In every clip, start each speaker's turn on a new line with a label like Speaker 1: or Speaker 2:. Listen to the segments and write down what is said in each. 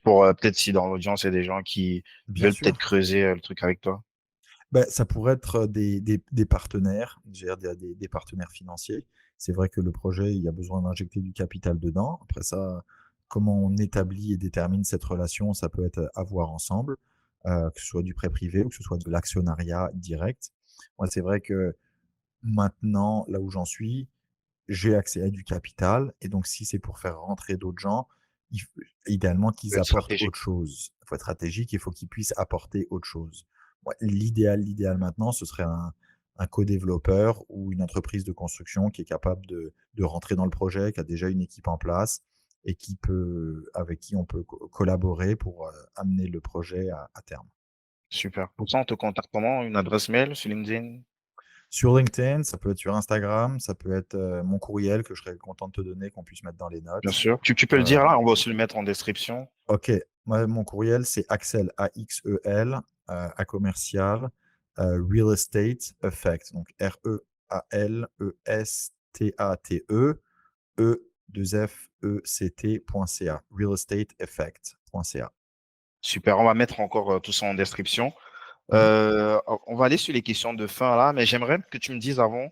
Speaker 1: pour peut-être si dans l'audience, il y a des gens qui
Speaker 2: Bien
Speaker 1: veulent peut-être
Speaker 2: sûr.
Speaker 1: creuser le truc avec toi.
Speaker 2: Ça pourrait être des partenaires, je veux dire des partenaires financiers. C'est vrai que le projet, il y a besoin d'injecter du capital dedans. Après ça, comment on établit et détermine cette relation, ça peut être à voir ensemble, que ce soit du prêt privé ou que ce soit de l'actionnariat direct. Moi, c'est vrai que maintenant, là où j'en suis, j'ai accès à du capital et donc si c'est pour faire rentrer d'autres gens, il f idéalement
Speaker 1: Faut
Speaker 2: qu'ils
Speaker 1: être
Speaker 2: apportent
Speaker 1: stratégique.
Speaker 2: autre chose. Il faut être stratégique, il faut qu'ils puissent apporter autre chose. Ouais, l'idéal maintenant, ce serait un co-développeur ou une entreprise de construction qui est capable de rentrer dans le projet, qui a déjà une équipe en place et qui peut avec qui on peut collaborer pour, amener le projet à terme.
Speaker 1: Super. Pour ça, on te contacte comment? Une adresse mail sur LinkedIn?
Speaker 2: Sur LinkedIn, ça peut être sur Instagram, ça peut être, mon courriel que je serais content de te donner, qu'on puisse mettre dans les
Speaker 1: Bien
Speaker 2: notes.
Speaker 1: sûr. Tu peux le dire là, on va aussi le mettre en description.
Speaker 2: OK. Moi, mon courriel, c'est Axel, Axel, à commercial, Real Estate Effect, donc REALESTATE, E2FECT.ca, realestateeffect.ca.
Speaker 1: Super. On va mettre encore tout ça en description.
Speaker 2: Mmh.
Speaker 1: On va aller sur les questions de fin là, mais j'aimerais que tu me dises avant,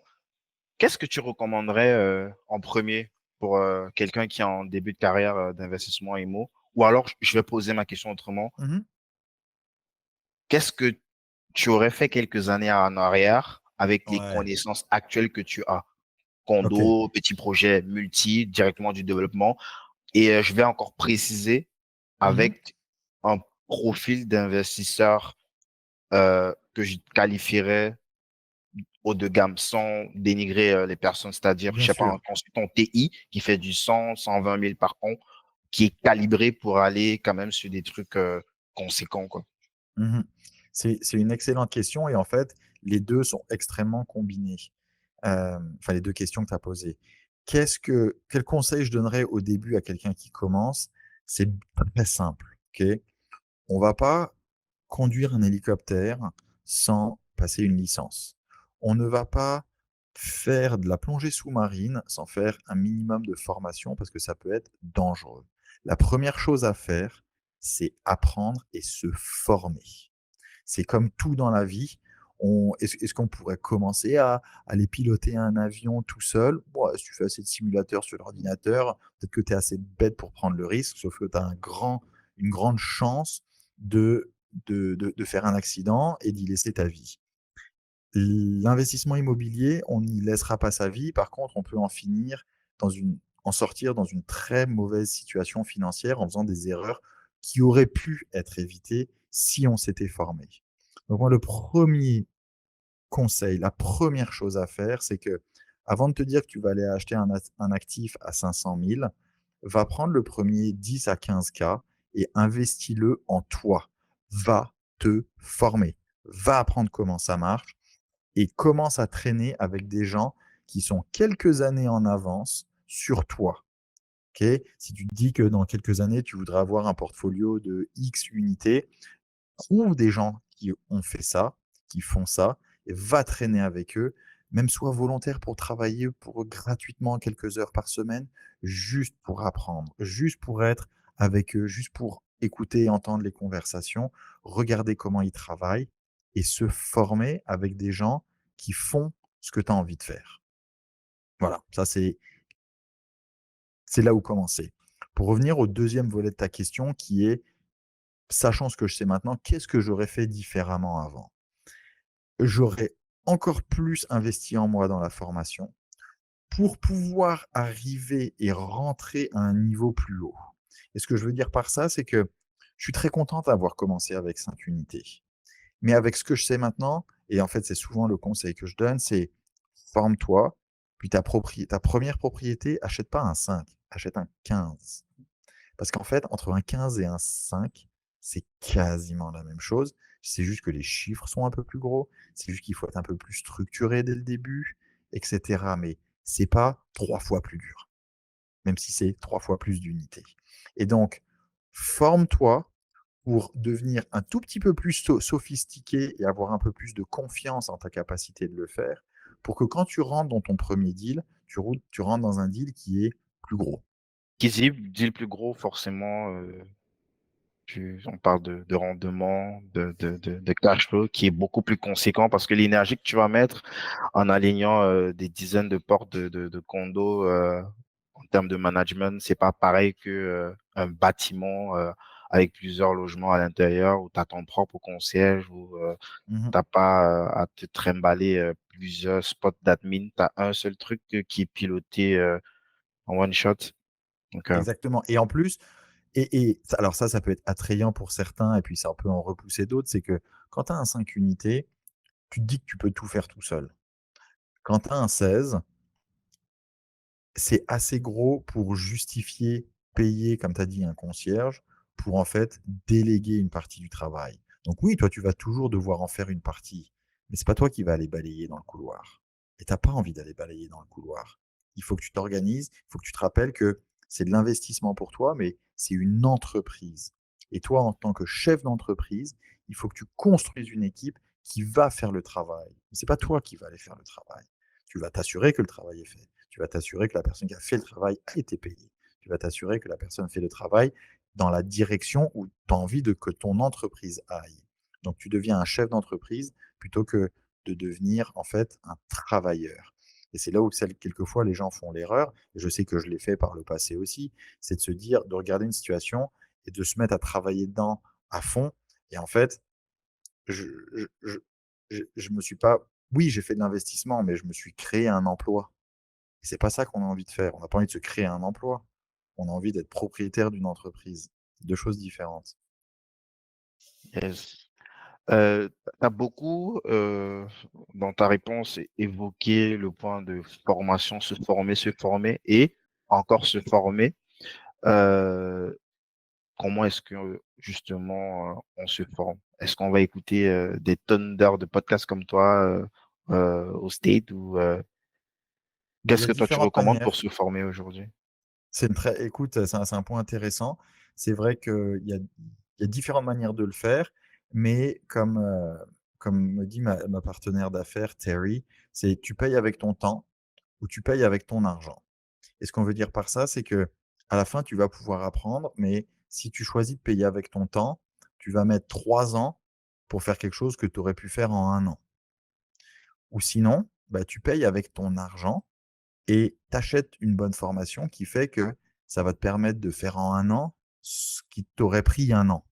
Speaker 1: qu'est-ce que tu recommanderais en premier pour quelqu'un qui est en début de carrière d'investissement IMO? Ou alors, je vais poser ma question autrement.
Speaker 2: Mmh.
Speaker 1: Qu'est-ce que tu aurais fait quelques années en arrière avec les
Speaker 2: Ouais,
Speaker 1: connaissances actuelles que tu as?
Speaker 2: OK.
Speaker 1: Condo, petits projets multi, directement du développement. Et je vais encore préciser
Speaker 2: Mmh.
Speaker 1: avec un profil d'investisseur que je qualifierais haut de gamme sans dénigrer les personnes, c'est-à-dire, je
Speaker 2: Bien
Speaker 1: sais pas, un
Speaker 2: sûr.
Speaker 1: consultant TI qui fait du 100, 120 000 par an, qui est calibré pour aller quand même sur des trucs conséquents, quoi.
Speaker 2: Mmh. C'est une excellente question et en fait, les 2 sont extrêmement combinés. Enfin les 2 questions que tu as posées. Quel conseil je donnerais au début à quelqu'un qui commence? C'est très simple, OK? On va pas conduire un hélicoptère sans passer une licence. On ne va pas faire de la plongée sous-marine sans faire un minimum de formation parce que ça peut être dangereux. La première chose à faire, c'est apprendre et se former. C'est comme tout dans la vie. Est-ce qu'on pourrait commencer à aller piloter un avion tout seul? Bon, si tu fais assez de simulateurs sur l'ordinateur, peut-être que tu es assez bête pour prendre le risque, sauf que tu as une grande chance de de faire un accident et d'y laisser ta vie. L'investissement immobilier, on n'y laissera pas sa vie. Par contre, on peut en sortir dans une très mauvaise situation financière en faisant des erreurs qui auraient pu être évitées si on s'était formé. Donc moi, le premier conseil, la première chose à faire, c'est que avant de te dire que tu vas aller acheter un actif à 500 000, va prendre le premier 10 à 15 k et investis-le en toi. Va te former. Va apprendre comment ça marche et commence à traîner avec des gens qui sont quelques années en avance sur toi. Ok. Si tu te dis que dans quelques années, tu voudrais avoir un portfolio de X unités, trouve des gens qui ont fait ça, qui font ça, et va traîner avec eux, même soit volontaire pour travailler pour gratuitement quelques heures par semaine, juste pour apprendre, juste pour être avec eux, juste pour écouter et entendre les conversations, regarder comment ils travaillent et se former avec des gens qui font ce que tu as envie de faire. Voilà, ça c'est là où commencer. Pour revenir au deuxième volet de ta question qui est, sachant ce que je sais maintenant, qu'est-ce que j'aurais fait différemment avant? J'aurais encore plus investi en moi dans la formation pour pouvoir arriver et rentrer à un niveau plus haut. Et ce que je veux dire par ça, c'est que je suis très content d'avoir commencé avec 5 unités. Mais avec ce que je sais maintenant, et en fait, c'est souvent le conseil que je donne, c'est forme-toi, puis ta première propriété, achète pas un 5, achète un 15. Parce qu'en fait, entre un 15 et un 5, c'est quasiment la même chose. C'est juste que les chiffres sont un peu plus gros. C'est juste qu'il faut être un peu plus structuré dès le début, etc. Mais c'est pas 3 fois plus dur, même si c'est 3 fois plus d'unités. Et donc, forme-toi pour devenir un tout petit peu plus sophistiqué et avoir un peu plus de confiance en ta capacité de le faire, pour que quand tu rentres dans ton premier deal, tu rentres dans un deal qui est plus gros.
Speaker 1: Qui dit le plus gros, forcément, on parle de rendement, de cash flow qui est beaucoup plus conséquent parce que l'énergie que tu vas mettre en alignant des dizaines de portes de condos en termes de management, c'est pas pareil que un bâtiment avec plusieurs logements à l'intérieur où tu as ton propre concierge, où
Speaker 2: Mmh.
Speaker 1: t'as pas à te trimballer plusieurs spots d'admin, tu as un seul truc qui est piloté en one shot. Donc,
Speaker 2: Exactement et en plus ça alors ça peut être attrayant pour certains et puis ça peut en repousser d'autres, c'est que quand tu as un 5 unités, tu te dis que tu peux tout faire tout seul. Quand tu as un 16, c'est assez gros pour justifier payer, comme tu as dit, un concierge pour, en fait, déléguer une partie du travail. Donc oui, toi, tu vas toujours devoir en faire une partie, mais c'est pas toi qui vas aller balayer dans le couloir et tu as pas envie d'aller balayer dans le couloir. Il faut que tu t'organises, il faut que tu te rappelles que c'est de l'investissement pour toi, mais c'est une entreprise et toi, en tant que chef d'entreprise, il faut que tu construises une équipe qui va faire le travail. C'est pas toi qui vas aller faire le travail. Tu vas t'assurer que le travail est fait. Tu vas t'assurer que la personne qui a fait le travail a été payée. Tu vas t'assurer que la personne fait le travail dans la direction où tu as envie que ton entreprise aille. Donc tu deviens un chef d'entreprise plutôt que de devenir en fait un travailleur. Et c'est là où quelquefois les gens font l'erreur, et je sais que je l'ai fait par le passé aussi, c'est de se dire, de regarder une situation et de se mettre à travailler dedans à fond. Et en fait, je, je me suis pas, oui, j'ai fait de l'investissement, mais je me suis créé un emploi. Et c'est pas ça qu'on a envie de faire. On n'a pas envie de se créer un emploi. On a envie d'être propriétaire d'une entreprise. C'est 2 choses différentes.
Speaker 1: yes. Tu as beaucoup, dans ta réponse, évoqué le point de formation, se former et encore se former. Euh, Comment est-ce que justement on se forme? Est-ce qu'on va écouter des tonnes d'heures de podcasts comme toi au State ou
Speaker 2: Il y
Speaker 1: qu'est-ce
Speaker 2: a
Speaker 1: que toi tu
Speaker 2: différentes
Speaker 1: recommandes pour
Speaker 2: manières.
Speaker 1: se former aujourd'hui?
Speaker 2: C'est une très écoute, c'est un point intéressant. C'est vrai qu'il y a différentes manières de le faire, mais comme me dit ma partenaire d'affaires Terry, c'est tu payes avec ton temps ou tu payes avec ton argent. Et ce qu'on veut dire par ça, c'est que à la fin, tu vas pouvoir apprendre, mais si tu choisis de payer avec ton temps, tu vas mettre 3 ans pour faire quelque chose que tu aurais pu faire en 1 an. Ou sinon, bah, tu payes avec ton argent et tu achètes une bonne formation qui fait que ça va te permettre de faire en 1 an ce qui t'aurait pris 1 an.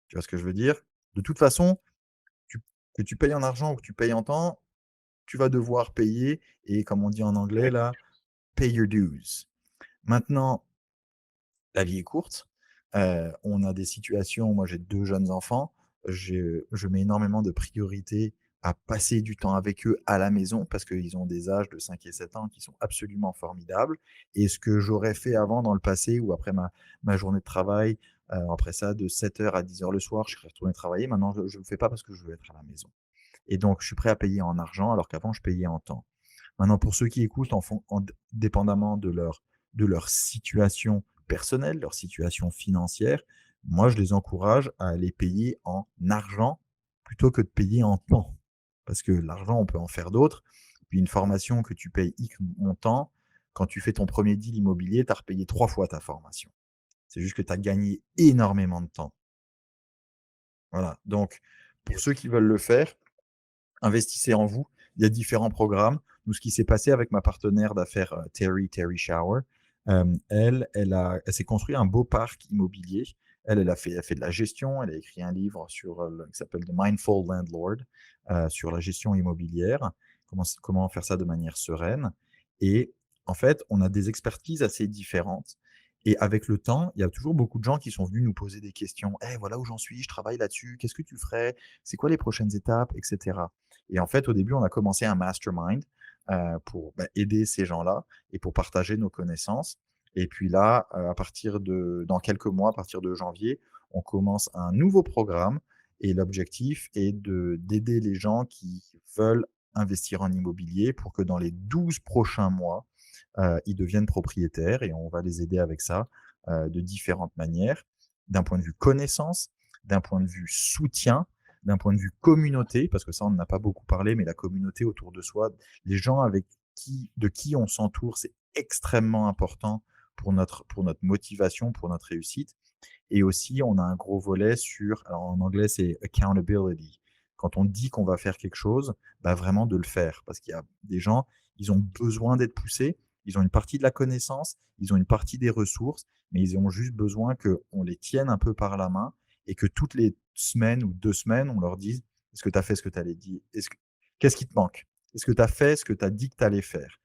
Speaker 2: Tu vois ce que je veux dire? De toute façon, tu que tu payes en argent ou que tu payes en temps, tu vas devoir payer et comme on dit en anglais là, pay your dues. Maintenant, la vie est courte. On a des situations, moi j'ai 2 jeunes enfants, je mets énormément de priorité à passer du temps avec eux à la maison parce qu'ils ont des âges de 5 et 7 ans qui sont absolument formidables et ce que j'aurais fait avant dans le passé ou après ma journée de travail, après ça de 7 heures à 10 heures le soir, je serais retourné travailler. Maintenant je le fais pas parce que je veux être à la maison et donc je suis prêt à payer en argent alors qu'avant je payais en temps. Maintenant, pour ceux qui écoutent, dépendamment de leur situation personnelle, leur situation financière, moi, je les encourage à aller payer en argent plutôt que de payer en temps. Parce que l'argent, on peut en faire d'autres. Puis une formation que tu payes X montant, quand tu fais ton premier deal immobilier, tu as repayé 3 fois ta formation. C'est juste que tu as gagné énormément de temps. Voilà. Donc, pour ceux qui veulent le faire, investissez en vous. Il y a différents programmes. Nous, ce qui s'est passé avec ma partenaire d'affaires Terry Shower, elle s'est construit un beau parc immobilier. Elle fait de la gestion. Elle a écrit un livre qui s'appelle The Mindful Landlord sur la gestion immobilière, comment faire ça de manière sereine. Et en fait, on a des expertises assez différentes. Et avec le temps, il y a toujours beaucoup de gens qui sont venus nous poser des questions. Eh, voilà où j'en suis, je travaille là-dessus, qu'est-ce que tu ferais? C'est quoi les prochaines étapes, etc. Et en fait, au début, on a commencé un mastermind pour aider ces gens-là et pour partager nos connaissances. Et puis là, dans quelques mois, à partir de janvier, on commence un nouveau programme et l'objectif est d'aider les gens qui veulent investir en immobilier pour que dans les 12 prochains mois, ils deviennent propriétaires et on va les aider avec ça de différentes manières, d'un point de vue connaissance, d'un point de vue soutien, d'un point de vue communauté, parce que ça, on n'en a pas beaucoup parlé, mais la communauté autour de soi, les gens de qui on s'entoure, c'est extrêmement important pour notre motivation, pour notre réussite. Et aussi, on a un gros volet sur, alors en anglais, c'est accountability. Quand on dit qu'on va faire quelque chose, bah, vraiment de le faire. Parce qu'il y a des gens, ils ont besoin d'être poussés, ils ont une partie de la connaissance, ils ont une partie des ressources, mais ils ont juste besoin qu'on les tienne un peu par la main et que toutes les semaines ou 2 semaines, on leur dise: «Est-ce que tu as fait ce que tu allais dire? Qu'est-ce qui te manque? Est-ce que tu as fait ce que tu as dit que tu allais faire?»